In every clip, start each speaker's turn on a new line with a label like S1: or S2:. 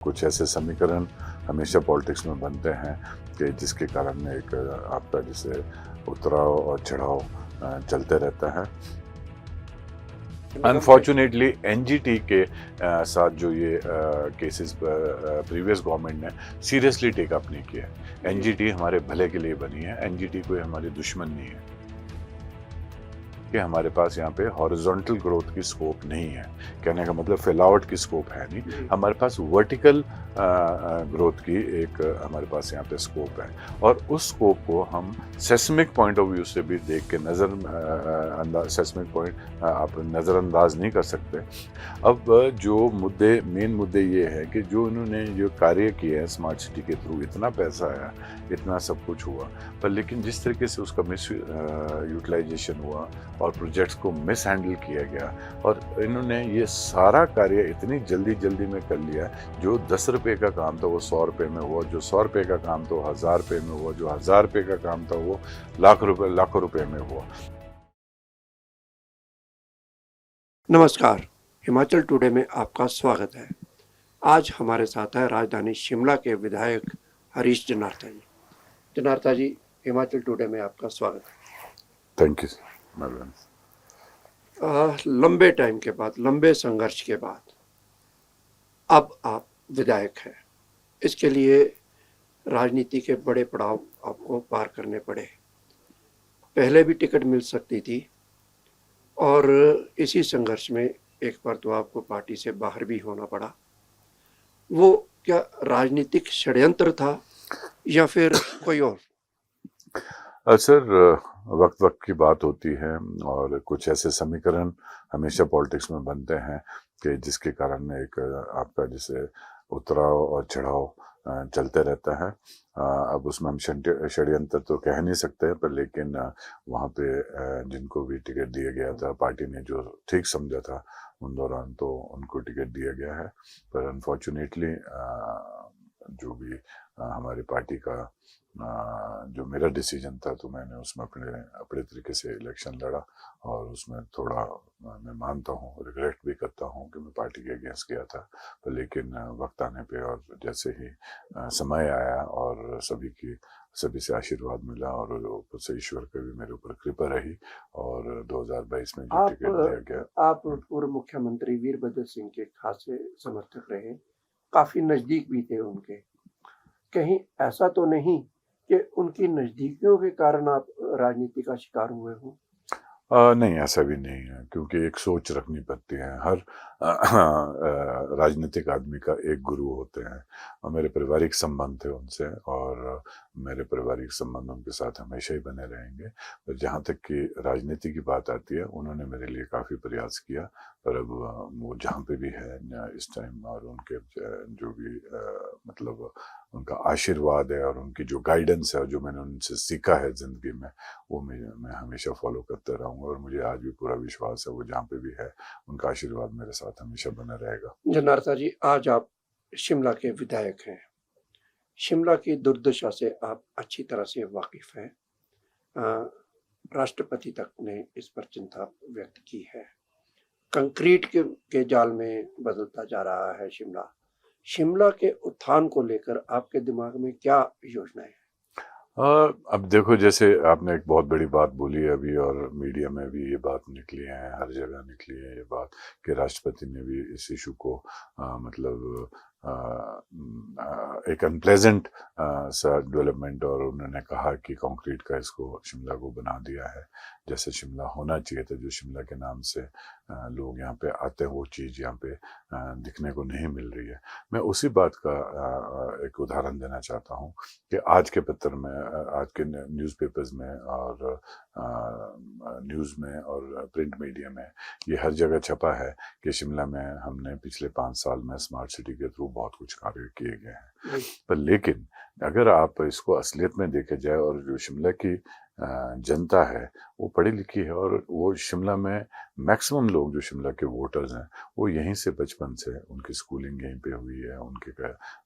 S1: कुछ ऐसे समीकरण हमेशा पॉलिटिक्स में बनते हैं कि जिसके कारण एक आपका जैसे उतराव और चढ़ाव चलते रहता है। अनफॉर्चुनेटली एनजीटी के साथ जो ये केसेस प्रीवियस गवर्नमेंट ने सीरियसली टेक अप नहीं किया है। एनजीटी हमारे भले के लिए बनी है, एनजीटी कोई हमारी दुश्मन नहीं है कि हमारे पास यहाँ पे हॉरिजॉन्टल ग्रोथ की स्कोप नहीं है। कहने का मतलब फैलावट की स्कोप है नहीं, हमारे पास वर्टिकल ग्रोथ की एक हमारे पास यहाँ पे स्कोप है और उस स्कोप को हम सेस्मिक पॉइंट ऑफ व्यू से भी देख के सेस्मिक पॉइंट आप नज़रअंदाज नहीं कर सकते। अब जो मेन मुद्दे ये है कि जो इन्होंने जो कार्य किए हैं स्मार्ट सिटी के थ्रू, इतना पैसा आया, इतना सब कुछ हुआ, पर लेकिन जिस तरीके से उसका मिस यूटिलाइजेशन हुआ और प्रोजेक्ट्स को मिस हैंडल किया गया और इन्होंने ये सारा कार्य इतनी जल्दी में कर लिया। जो 10 रुपये का काम था वो 100 रुपये में हुआ, जो 100 रुपये का काम था वो 1000 रुपये में हुआ, जो 1000 रुपये का काम था वो लाखों रुपये में हुआ।
S2: नमस्कार, हिमाचल टुडे में आपका स्वागत है। आज हमारे साथ है राजधानी शिमला के विधायक हरीश जनार्था जी। जनार्था जी, हिमाचल टुडे में आपका स्वागत है।
S1: Thank you.
S2: लंबे टाइम के बाद, लंबे संघर्ष के बाद अब आप विधायक हैं। इसके लिए राजनीति के बड़े पड़ाव आपको पार करने पड़े। पहले भी टिकट मिल सकती थी और इसी संघर्ष में एक बार तो आपको पार्टी से बाहर भी होना पड़ा। वो क्या राजनीतिक षड्यंत्र था या फिर कोई और?
S1: सर, वक्त की बात होती है और कुछ ऐसे समीकरण हमेशा पॉलिटिक्स में बनते हैं कि जिसके कारण एक आपका जैसे उतराव और चढ़ाव चलते रहता है। अब उसमें हम षड्यंत्र तो कह नहीं सकते, पर लेकिन वहाँ पे जिनको भी टिकट दिया गया था, पार्टी ने जो ठीक समझा था उन दौरान तो उनको टिकट दिया गया है। पर अनफॉर्चुनेटली जो भी हमारी पार्टी का जो मेरा डिसीजन था तो मैंने उसमें अपने तरीके से इलेक्शन लड़ा और उसमें थोड़ा मैं मानता हूँ, रिग्रेट भी करता हूँ कि मैं पार्टी के अगेंस्ट गया था। पर लेकिन वक्त आने पे और जैसे ही समय आया और सभी से आशीर्वाद मिला और ऊपर से ईश्वर की भी मेरे ऊपर कृपा रही और 2022 में जो टिकट दिया गया।
S2: आप पूर्व मुख्यमंत्री वीरभद्र सिंह के खासे समर्थक रहे, काफी नजदीक भी थे उनके। कहीं ऐसा तो नहीं कि उनकी नजदीकियों के कारण आप राजनीति का शिकार हुए हो?
S1: नहीं, ऐसा भी नहीं है, क्योंकि एक सोच रखनी पड़ती है। हर राजनीतिक आदमी का एक गुरु होते हैं और मेरे पारिवारिक संबंध थे उनसे और मेरे पारिवारिक संबंध उनके साथ हमेशा ही बने रहेंगे। पर जहाँ तक कि राजनीति की बात आती है, उन्होंने मेरे लिए काफ़ी प्रयास किया। पर अब वो जहाँ पे भी है इस टाइम और उनके जो भी मतलब उनका आशीर्वाद है और उनकी जो गाइडेंस है और जो मैंने उनसे सीखा है ज़िंदगी में, वो मैं हमेशा फॉलो करते रहूँगा और मुझे आज भी पूरा विश्वास है वो जहाँ पे भी है उनका आशीर्वाद मेरे साथ हमेशा बना रहेगा।
S2: जनार्था जी, आज आप शिमला के विधायक हैं। शिमला की दुर्दशा से आप अच्छी तरह से वाकिफ हैं। राष्ट्रपति तक ने इस पर चिंता व्यक्त की है। कंक्रीट के जाल में बदलता जा रहा है शिमला। शिमला के उत्थान को लेकर आपके दिमाग में क्या योजनाएं हैं?
S1: अब देखो, जैसे आपने एक बहुत बड़ी बात बोली है अभी और मीडिया में भी ये बात निकली है, हर जगह निकली है ये बात कि राष्ट्रपति ने भी इस इशू को मतलब एक अनप्लेजेंट सा डेवलपमेंट और उन्होंने कहा कि कंक्रीट का इसको शिमला को बना दिया है जैसे शिमला होना चाहिए था। जो शिमला के नाम से लोग यहाँ पे आते हैं वो चीज़ यहाँ पे दिखने को नहीं मिल रही है। मैं उसी बात का एक उदाहरण देना चाहता हूँ कि आज के पत्र में, आज के न्यूज़पेपर्स में और न्यूज़ में और प्रिंट मीडिया में ये हर जगह छपा है कि शिमला में हमने पिछले 5 साल में स्मार्ट सिटी के थ्रू बहुत कुछ कार्य किए गए हैं। पर लेकिन अगर आप इसको असलियत में देखे जाए और जो शिमला की जनता है वो पढ़ी लिखी है और वो शिमला में मैक्सिमम लोग जो शिमला के वोटर्स हैं वो यहीं से बचपन से उनकी स्कूलिंग यहीं पे हुई है, उनके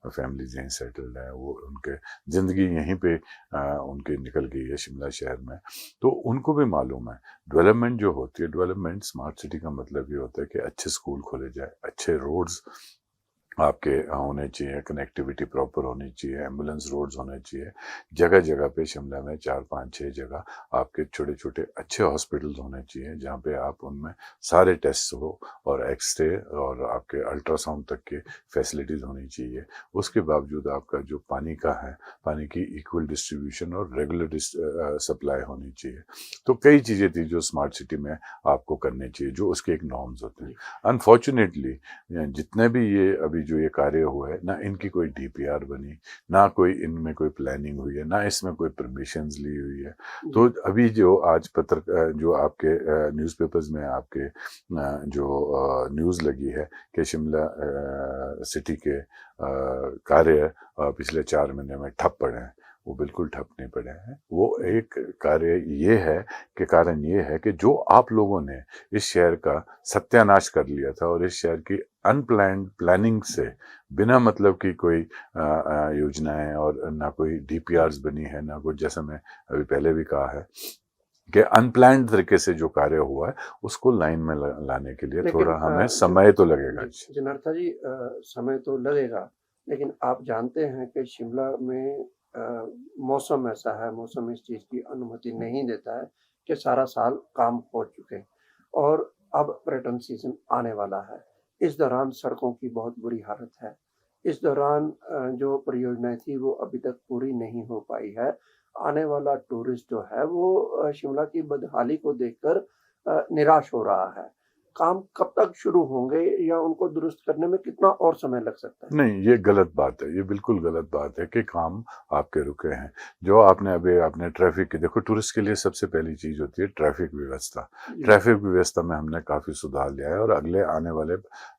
S1: फैमिलीज यहीं सेटल्ड है, वो उनके ज़िंदगी यहीं पे उनकी निकल गई है शिमला शहर में। तो उनको भी मालूम है डेवलपमेंट जो होती है, डेवलपमेंट स्मार्ट सिटी का मतलब ये होता है कि अच्छे स्कूल खोले जाए, अच्छे रोड्स आपके होने चाहिए, कनेक्टिविटी प्रॉपर होनी चाहिए, एम्बुलेंस रोड्स होने चाहिए। जगह जगह पे शिमला में 4-5-6 जगह आपके छोटे छोटे अच्छे हॉस्पिटल्स होने चाहिए, जहाँ पे आप उनमें सारे टेस्ट हो और एक्सरे और आपके अल्ट्रासाउंड तक की फैसिलिटीज़ होनी चाहिए। उसके बावजूद आपका जो पानी का है, पानी की इक्वल डिस्ट्रीब्यूशन और रेगुलर सप्लाई होनी चाहिए। तो कई चीज़ें थी जो स्मार्ट सिटी में आपको करनी चाहिए, जो उसके एक नॉर्म्स होते हैं। अनफॉर्चुनेटली जितने भी ये अभी जो ये कार्य हुआ है ना, इनकी कोई डीपीआर बनी, ना कोई इनमें कोई प्लानिंग हुई है, ना इसमें कोई परमिशंस ली हुई है। तो
S2: जी
S1: अभी जो आज जो आपके न्यूज़पेपर्स में आपके जो न्यूज़ लगी है कि शिमला सिटी के कार्य पिछले 4 महीने में ठप पड़े हैं, वो बिल्कुल ठप नहीं पड़े हैं। वो एक कार्य ये है कि कारण ये है कि जो आप लोगों ने इस शहर का सत्यानाश कर लिया था और इस शहर की अनप्लान्ड प्लानिंग से बिना मतलब की कोई योजनाएं और ना कोई डीपीआरस बनी है, ना कुछ, जैसा मैं अभी पहले भी कहा है कि अनप्लान्ड तरीके से जो कार्य हुआ है उसको लाइन में लाने के लिए
S2: लेकिन
S1: थोड़ा हमें समय तो लगेगा।
S2: जी जनार्था जी, समय तो लगेगा, लेकिन आप जानते हैं कि शिमला में मौसम ऐसा है, मौसम इस चीज़ की अनुमति नहीं देता है कि सारा साल काम हो चुके और अब पर्यटन सीज़न आने वाला है। इस दौरान सड़कों की बहुत बुरी हालत है। इस दौरान जो परियोजनाएँ थी वो अभी तक पूरी नहीं हो पाई है। आने वाला टूरिस्ट जो है वो शिमला की बदहाली को देखकर निराश हो रहा है। काम कब तक शुरू होंगे या उनको दुरुस्त करने में कितना और समय लग सकता है?
S1: नहीं, ये गलत बात है, ये बिल्कुल गलत बात है कि काम आपके रुके हैं। जो आपने अभी आपने ट्रैफ़िक की, देखो टूरिस्ट के लिए सबसे पहली चीज़ होती है ट्रैफ़िक व्यवस्था।
S2: जी,
S1: ट्रैफ़िक व्यवस्था में हमने काफ़ी सुधार लिया है और अगले आने वाले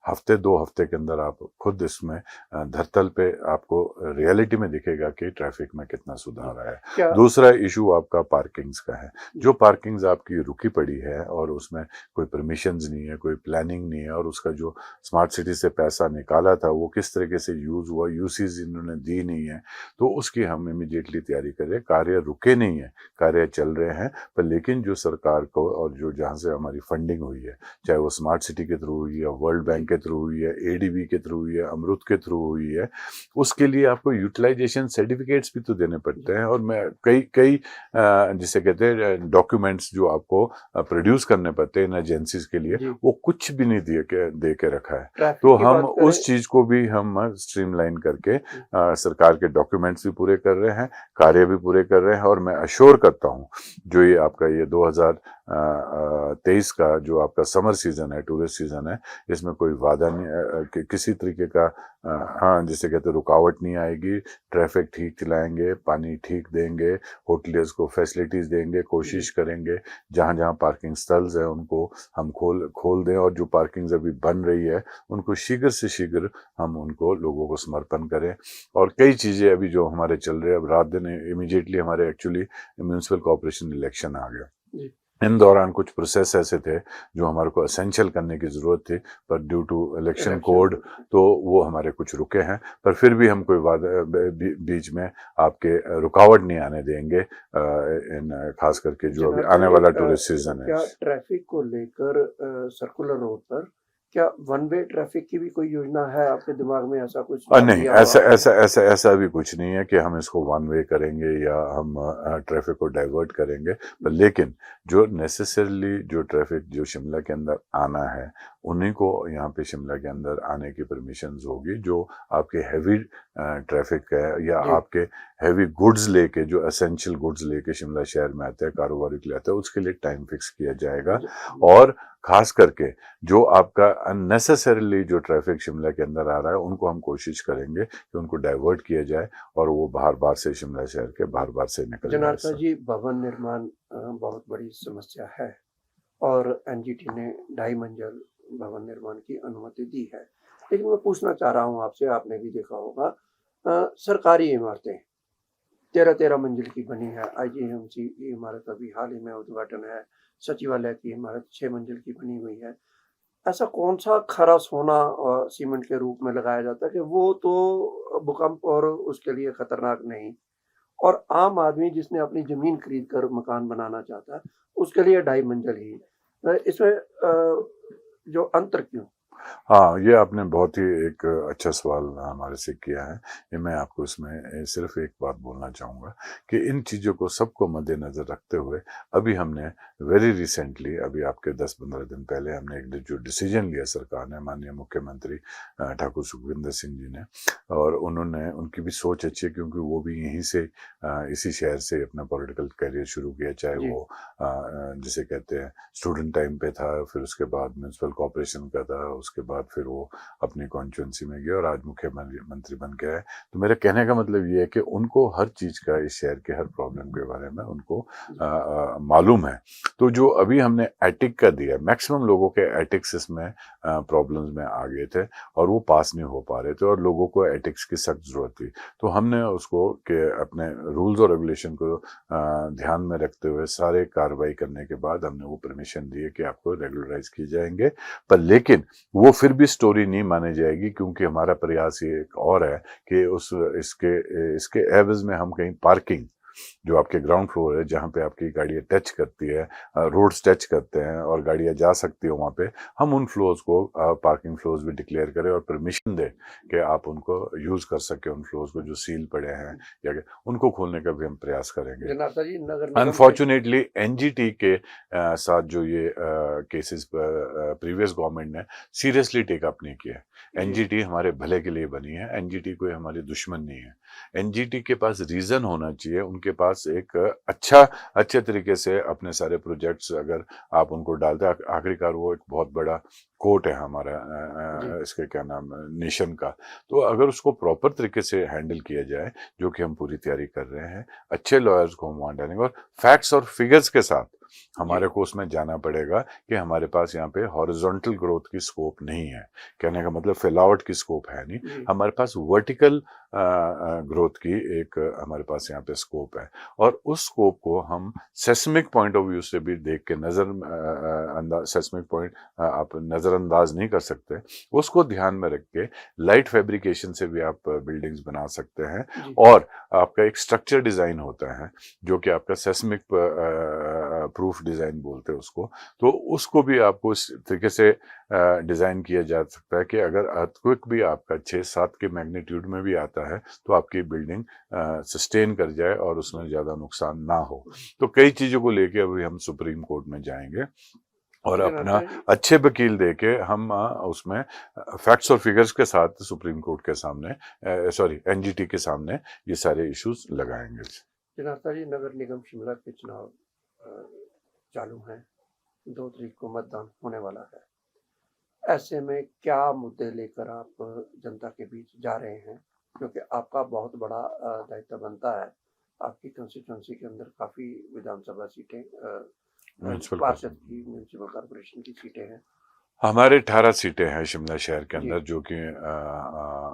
S1: हफ़्ते 2 हफ़्ते के अंदर आप खुद इसमें धरातल पे आपको रियलिटी में दिखेगा कि ट्रैफ़िक में कितना
S2: जी।
S1: सुधार आया है।
S2: क्या
S1: दूसरा इश्यू आपका पार्किंग्स का है।
S2: जी,
S1: जो पार्किंग्स आपकी रुकी पड़ी है और उसमें कोई परमिशंस नहीं है, कोई प्लानिंग नहीं है और उसका जो स्मार्ट सिटी से पैसा निकाला था वो किस तरीके से यूज़ हुआ, यूसेज इन्होंने दी नहीं है, तो उसकी हम इमीडिएटली तैयारी करें। कार्य रुके नहीं है, कार्य चल रहे हैं, पर लेकिन जो सरकार को और जो जहाँ से हमारी फंडिंग हुई है, चाहे वो स्मार्ट सिटी के थ्रू हुई है, वर्ल्ड बैंक के थ्रू हुई है, एडीबी के थ्रू हुई है, अमृत के थ्रू हुई है, उसके लिए आपको यूटिलाइजेशन सर्टिफिकेट्स भी तो देने पड़ते हैं। और मैं कई कई जिसे कहते हैं डॉक्यूमेंट्स जो आपको प्रोड्यूस करने पड़ते हैं इन एजेंसीज के लिए,
S2: जी,
S1: वो कुछ भी नहीं दे के रखा है।
S2: ट्रैफ़िक
S1: तो
S2: की
S1: हम
S2: बात करें
S1: उस चीज़ को भी हम स्ट्रीमलाइन करके
S2: जी,
S1: सरकार के डॉक्यूमेंट्स भी पूरे कर रहे हैं, कार्य भी पूरे कर रहे हैं। और मैं अश्योर करता हूँ जो ये आपका ये 2023 का जो आपका समर सीजन है, टूरिस्ट सीजन है, इसमें कोई वादा नहीं किसी तरीके का हाँ जिसे कहते हैं रुकावट नहीं आएगी। ट्रैफिक ठीक चलाएंगे, पानी ठीक देंगे, होटलियर्स को फैसिलिटीज़ देंगे,
S2: जी,
S1: कोशिश करेंगे जहाँ जहाँ पार्किंग स्थल्स हैं उनको हम खोल खोल दें और जो पार्किंग्स अभी बन रही है उनको शीघ्र से शीघ्र हम उनको लोगों को समर्पण करें। और कई चीज़ें अभी जो हमारे चल रहे हैं, अब रात दिन इमीडिएटली हमारे एक्चुअली म्यूनसिपल कॉर्पोरेशन इलेक्शन आ गया।
S2: जी।
S1: इन दौरान कुछ प्रोसेस ऐसे थे जो हमारे को असेंशियल करने की ज़रूरत थी, पर due to election
S2: election
S1: code तो वो हमारे कुछ रुके हैं। पर फिर भी हम कोई बीच में आपके रुकावट नहीं आने देंगे इन खास करके जो अभी
S2: जनार्दन
S1: आने
S2: जी,
S1: वाला टूरिस्ट सीजन है।
S2: क्या ट्रैफ़िक को लेकर सर्कुलर रोड पर क्या वन वे ट्रैफ़िक की भी कोई योजना है आपके दिमाग में, ऐसा कुछ सुझाव
S1: नहीं,
S2: दिया हो
S1: ऐसा
S2: आपने?
S1: ऐसा ऐसा ऐसा भी कुछ नहीं है कि हम इसको वन वे करेंगे या हम ट्रैफिक को डाइवर्ट करेंगे। पर
S2: जी,
S1: लेकिन जो नेसेसरली जो ट्रैफिक जो शिमला के अंदर आना है, उन्हीं को यहाँ पे शिमला के अंदर आने की परमिशंस होगी। जो आपके हैवी ट्रैफिक है या
S2: जी,
S1: आपके हैवी गुड्स लेके, जो एसेंशियल गुड्स लेके शिमला शहर में आते हैं, कारोबारी के लिए आते हैं, उसके लिए टाइम फिक्स किया जाएगा।
S2: जी,
S1: और खास करके जो आपका अननेसेसरीली जो ट्रैफिक शिमला के अंदर आ रहा है, उनको हम कोशिश करेंगे कि उनको डाइवर्ट किया जाए और वो बाहर बाहर से शिमला शहर के बाहर बाहर से निकल जाए
S2: जनार्दन
S1: सब।
S2: जी, भवन निर्माण बहुत बड़ी समस्या है और एनजीटी ने 2.5 मंजिल भवन निर्माण की अनुमति दी है। लेकिन मैं पूछना चाह रहा हूँ आपसे, आपने भी देखा होगा सरकारी इमारतें 13-13 मंजिल की बनी है। आईजीएमसी की इमारत अभी हाल ही में उद्घाटन है। सचिवालय की इमारत 6 मंजिल की बनी हुई है। ऐसा कौन-सा खरा सोना सीमेंट के रूप में लगाया जाता है कि वो तो भूकंप और उसके लिए खतरनाक नहीं, और आम आदमी जिसने अपनी ज़मीन खरीद कर मकान बनाना चाहता है, उसके लिए 2.5 मंजिल ही। इसमें जो अंतर क्यों?
S1: हाँ, ये आपने बहुत ही एक अच्छा सवाल हमारे से किया है। ये मैं आपको इसमें सिर्फ़ एक बात बोलना चाहूँगा कि इन चीज़ों को सबको मद्देनज़र रखते हुए अभी हमने वेरी रिसेंटली अभी आपके 10-15 दिन पहले हमने एक जो डिसीज़न लिया सरकार ने, माननीय मुख्यमंत्री ठाकुर सुखविंदर सिंह जी ने, और उन्होंने उनकी भी सोच अच्छी है क्योंकि वो भी यहीं से इसी शहर से अपना पॉलिटिकल करियर शुरू किया, चाहे
S2: जी।
S1: वो जिसे कहते हैं स्टूडेंट टाइम पे था, फिर उसके बाद म्युनिसिपल कॉर्पोरेशन का था, उसके बाद फिर वो अपनी कॉन्स्टिट्यूंसी में गया और आज मुख्यमंत्री बन गया है। तो मेरे कहने का मतलब ये है कि उनको हर चीज़ का, इस शहर के हर प्रॉब्लम के बारे में उनको मालूम है। तो जो अभी हमने एटिक का दिया, मैक्सिमम लोगों के एटिक्स इसमें प्रॉब्लम्स में आ गए थे और वो पास नहीं हो पा रहे थे और लोगों को एटिक्स की सख्त ज़रूरत थी। तो हमने उसको कि अपने रूल्स और रेगुलेशन को ध्यान में रखते हुए सारे कार्रवाई करने के बाद हमने वो परमिशन दी है कि आपको रेगुलराइज किए जाएंगे। पर लेकिन वो फिर भी स्टोरी नहीं मानी जाएगी क्योंकि हमारा प्रयास ये एक और है कि उस इसके एवज में हम कहीं पार्किंग, जो आपके ग्राउंड फ्लोर है जहाँ पे आपकी गाड़ियाँ टच करती है, रोड्स टच करते हैं और गाड़ियाँ जा सकती है वहाँ पे, हम उन फ्लोर्स को पार्किंग फ्लोर्स भी डिक्लेयर करें और परमिशन दें कि आप उनको यूज़ कर सकें, उन फ्लोर्स को जो सील पड़े हैं या उनको खोलने का भी हम प्रयास करेंगे।
S2: जनार्दन जी, नगर निगम से
S1: अनफॉर्चुनेटली एनजीटी के साथ जो ये केसेस प्रीवियस गवर्नमेंट ने सीरियसली टेक अप नहीं किया।
S2: जी।
S1: एनजीटी हमारे भले के लिए बनी है, एनजीटी कोई हमारी दुश्मन नहीं है। एनजीटी के पास रीजन होना चाहिए, उनके पास एक अच्छे तरीके से अपने सारे प्रोजेक्ट्स अगर आप उनको डालते हैं, आखिरकार वो एक बहुत बड़ा कोर्ट है हमारा
S2: जी।
S1: इसके क्या नाम नेशन का। तो अगर उसको प्रॉपर तरीके से हैंडल किया जाए, जो कि हम पूरी तैयारी कर रहे हैं, अच्छे लॉयर्स को हम वहाँ डालेंगे और फैक्ट्स और फिगर्स के साथ हमारे को उसमें जाना पड़ेगा कि हमारे पास यहाँ पे हॉरिजॉन्टल ग्रोथ की स्कोप नहीं है। कहने का मतलब फैलावट की स्कोप है नहीं,
S2: जी।
S1: हमारे पास वर्टिकल ग्रोथ की एक हमारे पास यहाँ पे स्कोप है और उस स्कोप को हम सेस्मिक पॉइंट ऑफ व्यू से भी देख के अंदाज, सेस्मिक पॉइंट आप नज़रअंदाज नहीं कर सकते, उसको ध्यान में रख के लाइट फैब्रिकेशन से भी आप बिल्डिंग्स बना सकते हैं।
S2: जी।
S1: और आपका एक स्ट्रक्चर डिज़ाइन होता है जो कि आपका सेस्मिक प्रूफ डिज़ाइन बोलते हैं उसको, तो उसको भी आपको इस तरीके से डिज़ाइन किया जा सकता है कि अगर अर्थक्वेक भी आपका 6-7 के मैग्नीट्यूड में भी आता है तो आपकी बिल्डिंग सस्टेन कर जाए और उसमें ज़्यादा नुकसान ना हो। तो कई चीज़ों को लेके अभी हम सुप्रीम कोर्ट में जाएंगे और अपना
S2: जनार्दन जी,
S1: अच्छे वकील देके हम उसमें फैक्ट्स और फिगर्स के साथ सुप्रीम कोर्ट के सामने, सॉरी एनजीटी के सामने ये सारे इश्यूज लगाएंगे।
S2: जनार्दन जी, नगर निगम शिमला के चुनाव चालू हैं। 2 तारीख को मतदान होने वाला है। ऐसे में क्या मुद्दे लेकर आप जनता के बीच जा रहे हैं? क्योंकि आपका बहुत बड़ा दायित्व बनता है। आपकी कंस्टिट्यूएंसी के अंदर काफ़ी विधानसभा सीटें
S1: म्यूनसिपल
S2: पार्षद की, म्युनिसिपल कॉर्पोरेशन की सीटें हैं।
S1: हमारे 18 सीटें हैं शिमला शहर के
S2: जी।
S1: अंदर जो कि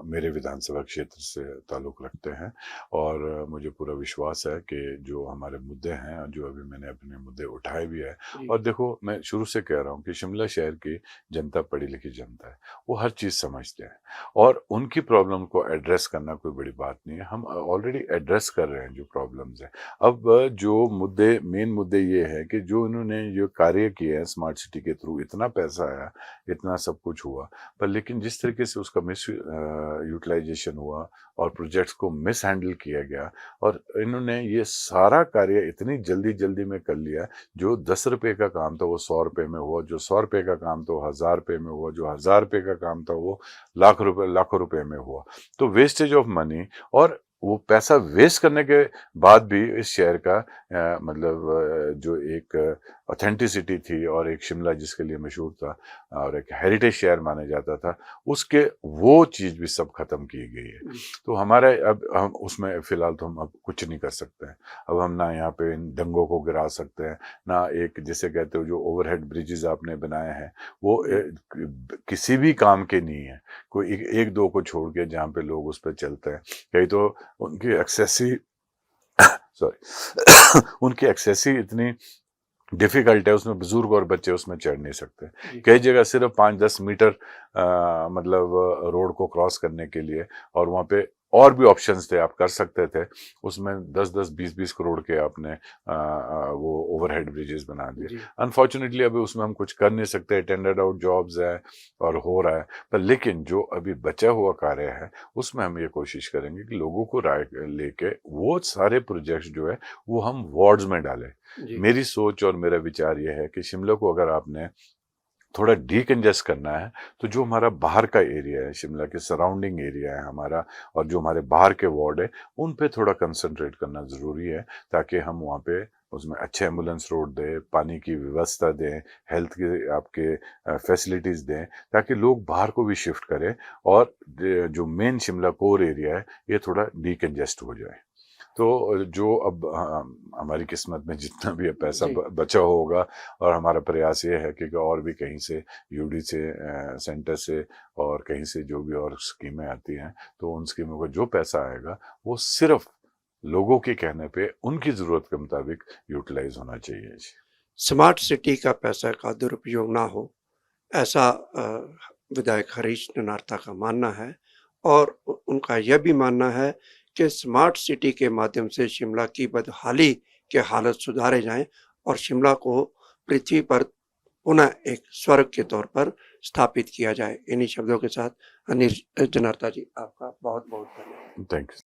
S1: मेरे विधानसभा क्षेत्र से ताल्लुक़ रखते हैं और मुझे पूरा विश्वास है कि जो हमारे मुद्दे हैं, जो अभी मैंने अपने मुद्दे उठाए भी हैं,
S2: जी।
S1: और देखो मैं शुरू से कह रहा हूँ कि शिमला शहर की जनता पढ़ी लिखी जनता है, वो हर चीज़ समझते हैं और उनकी प्रॉब्लम को एड्रेस करना कोई बड़ी बात नहीं है। हम ऑलरेडी एड्रेस कर रहे हैं जो प्रॉब्लम्स हैं। अब जो मुद्दे, मेन मुद्दे ये हैं कि जो इन्होंने जो कार्य किए हैं स्मार्ट सिटी के थ्रू, इतना पैसा आया, इतना सब कुछ हुआ, पर लेकिन जिस तरीके से उसका मिस यूटिलाइजेशन हुआ और प्रोजेक्ट्स को मिस हैंडल किया गया और इन्होंने ये सारा कार्य इतनी जल्दी में कर लिया, जो 10 रुपए का काम था वो 100 रुपए में हुआ, जो 100 रुपए का काम था वो 1000 रुपए में हुआ, जो 1000 रुपए का काम था वो लाखों रुपए में हुआ। तो वेस्टेज ऑफ मनी, और वो पैसा वेस्ट करने के बाद भी इस शहर का जो एक ऑथेंटिसिटी थी और एक शिमला जिसके लिए मशहूर था और एक हेरिटेज शहर माना जाता था, उसके वो चीज़ भी सब खत्म की गई है। तो हमारे अब हम उसमें फ़िलहाल तो हम अब कुछ नहीं कर सकते हैं। अब हम ना यहाँ पे इन दंगों को गिरा सकते हैं, ना एक जिसे कहते हो जो ओवरहेड ब्रिजेस आपने बनाए हैं वो किसी भी काम के नहीं है। कोई एक दो को छोड़ के जहाँ पे लोग उस पर चलते हैं, कहीं तो उनकी एक्सेस ही सॉरी उनकी एक्सेस ही इतनी डिफिकल्ट है, उसमें बुजुर्ग और बच्चे उसमें चढ़ नहीं सकते। कई जगह सिर्फ 5-10 मीटर रोड को क्रॉस करने के लिए, और वहाँ पे और भी ऑप्शंस थे, आप कर सकते थे, उसमें 10-10, 20-20 करोड़ के आपने वो ओवरहेड ब्रिजेस बना दिए।
S2: जी
S1: अनफॉर्चुनेटली अभी उसमें हम कुछ कर नहीं सकते, टेंडर्ड आउट जॉब्स है और हो रहा है, पर लेकिन जो अभी बचा हुआ कार्य है उसमें हम ये कोशिश करेंगे कि लोगों को राय लेके वो सारे प्रोजेक्ट्स जो है वो हम वार्ड्स में डालें।
S2: जी
S1: मेरी सोच और मेरा विचार ये है कि शिमला को अगर आपने थोड़ा डीकंजेस्ट करना है, तो जो हमारा बाहर का एरिया है, शिमला के सराउंडिंग एरिया है हमारा, और जो हमारे बाहर के वार्ड है, उन पे थोड़ा कंसंट्रेट करना ज़रूरी है, ताकि हम वहाँ पे उसमें अच्छे एम्बुलेंस रोड दें, पानी की व्यवस्था दें, हेल्थ के आपके फैसिलिटीज़ दें, ताकि लोग बाहर को भी शिफ्ट करें और जो मेन शिमला कोर एरिया है, ये थोड़ा डीकंजेस्ट हो जाए। तो जो अब हमारी किस्मत में जितना भी पैसा
S2: जी
S1: बचा होगा, और हमारा प्रयास ये है कि और भी कहीं से यूडी से सेंटर से और कहीं से जो भी और स्कीमें आती हैं, तो उन स्कीमों का जो पैसा आएगा वो सिर्फ लोगों के कहने पे उनकी ज़रूरत के मुताबिक यूटिलाइज होना चाहिए जी।
S2: स्मार्ट सिटी का पैसा का दुरुपयोग ना हो, ऐसा विधायक हरीश ननारता का मानना है और उनका यह भी मानना है कि स्मार्ट सिटी के माध्यम से शिमला की बदहाली के हालत सुधारे जाएं और शिमला को पृथ्वी पर पुनः एक स्वर्ग के तौर पर स्थापित किया जाए। इन्हीं शब्दों के साथ हरीश जनार्ता जी, आपका बहुत बहुत धन्यवाद।
S1: Thank you.